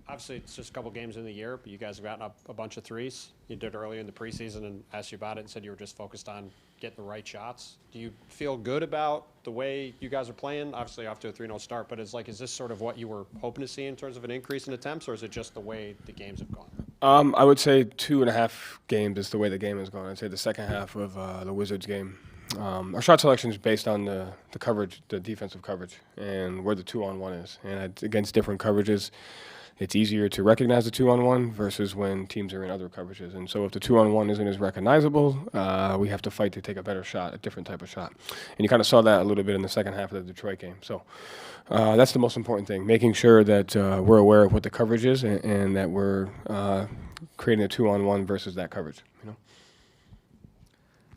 Obviously, it's just a couple games in the year, but you guys have gotten up a bunch of threes. You did earlier in the preseason and asked you about it and said you were just focused on getting the right shots. Do you feel good about the way you guys are playing? Obviously, off to a 3-0 start, but is this sort of what you were hoping to see in terms of an increase in attempts, or is it just the way the games have gone? I would say 2.5 games is the way the game has gone. I'd say the second half of the Wizards game. Our shot selection is based on the coverage, the defensive coverage, and where the 2-on-1 is. And against different coverages, it's easier to recognize the 2-on-1 versus when teams are in other coverages. And so if the 2-on-1 isn't as recognizable, we have to fight to take a better shot, a different type of shot. And you kind of saw that a little bit in the second half of the Detroit game. So that's the most important thing, making sure that we're aware of what the coverage is and that we're creating a 2-on-1 versus that coverage. You know?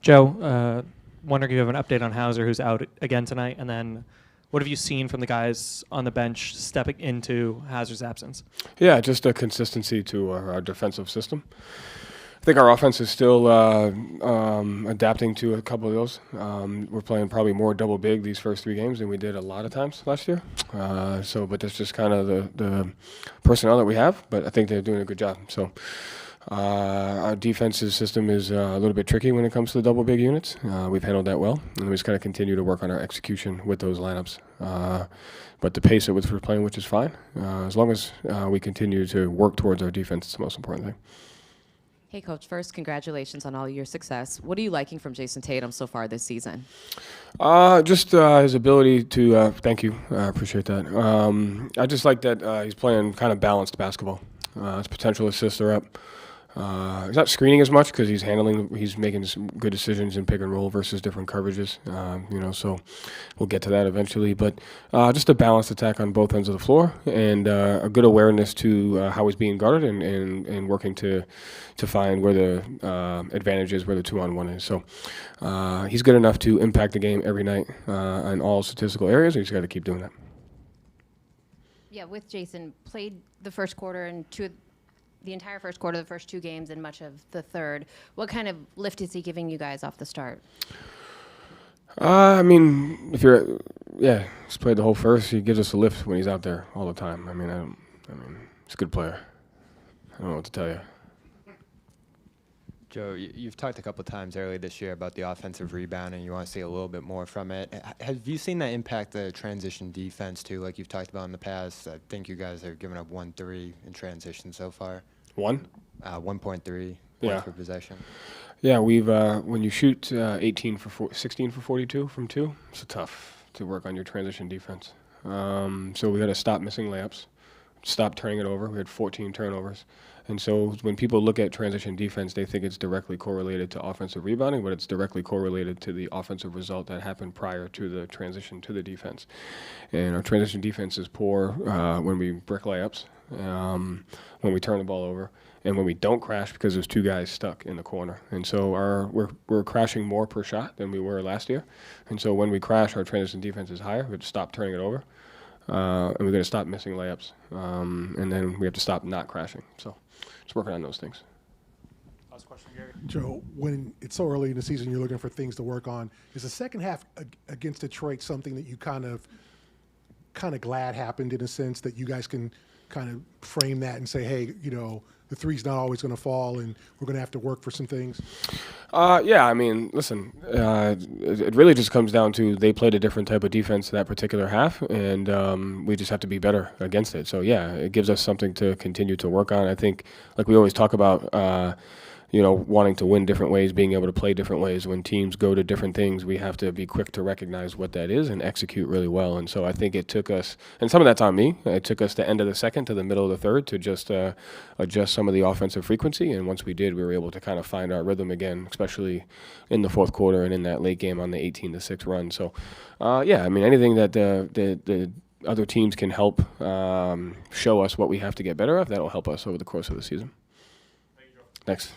Joe, wondering if you have an update on Hauser, who's out again tonight, and then what have you seen from the guys on the bench stepping into Hauser's absence? Yeah, just a consistency to our defensive system. I think our offense is still adapting to a couple of those. We're playing probably more double big these first 3 games than we did a lot of times last year. But that's just kind of the personnel that we have. But I think they're doing a good job. So our defensive system is a little bit tricky when it comes to the double big units. We've handled that well, and we just got to continue to work on our execution with those lineups. But the pace at which we're playing, which is fine, as long as we continue to work towards our defense, it's the most important thing. Hey, Coach, first, congratulations on all your success. What are you liking from Jason Tatum so far this season? Just his ability to, thank you, I appreciate that. I just like that he's playing kind of balanced basketball. His potential assists are up. He's not screening as much because he's making some good decisions in pick and roll versus different coverages. So we'll get to that eventually. But just a balanced attack on both ends of the floor and a good awareness to how he's being guarded and working to find where the advantage is, where the 2-on-1 is. So he's good enough to impact the game every night in all statistical areas, and he's got to keep doing that. Yeah, with Jason, played the first quarter and the entire first quarter, the first 2 games, and much of the third. What kind of lift is he giving you guys off the start? He's played the whole first. He gives us a lift when he's out there all the time. He's a good player. I don't know what to tell you. Joe, you've talked a couple times earlier this year about the offensive rebound, and you want to see a little bit more from it. Have you seen that impact the transition defense, too, like you've talked about in the past? I think you guys are giving up 1.3 in transition so far. 1.3 points per possession. Yeah, we've when you shoot 16 for 42 from 2, it's tough to work on your transition defense. So we got to stop missing layups, stop turning it over. We had 14 turnovers. And so when people look at transition defense, they think it's directly correlated to offensive rebounding, but it's directly correlated to the offensive result that happened prior to the transition to the defense. And our transition defense is poor when we brick layups, when we turn the ball over, and when we don't crash because there's 2 guys stuck in the corner. And so we're crashing more per shot than we were last year. And so when we crash, our transition defense is higher. We have to stop turning it over, and we're going to stop missing layups. And then we have to stop not crashing. So just working on those things. Last question, Gary. Joe, when it's so early in the season, you're looking for things to work on. Is the second half against Detroit something that you kind of glad happened in a sense that you guys can kind of frame that and say, hey, the three's not always going to fall, and we're going to have to work for some things? Listen, it really just comes down to they played a different type of defense that particular half, and we just have to be better against it. So, it gives us something to continue to work on. I think, like we always talk about, wanting to win different ways, being able to play different ways. When teams go to different things, we have to be quick to recognize what that is and execute really well. And so I think it took us, and some of that's on me, it took us the end of the second to the middle of the third to just adjust some of the offensive frequency. And once we did, we were able to kind of find our rhythm again, especially in the fourth quarter and in that late game on the 18-6 run. So, anything that the other teams can help show us what we have to get better at, that'll help us over the course of the season. Thank you, Joe. Thanks.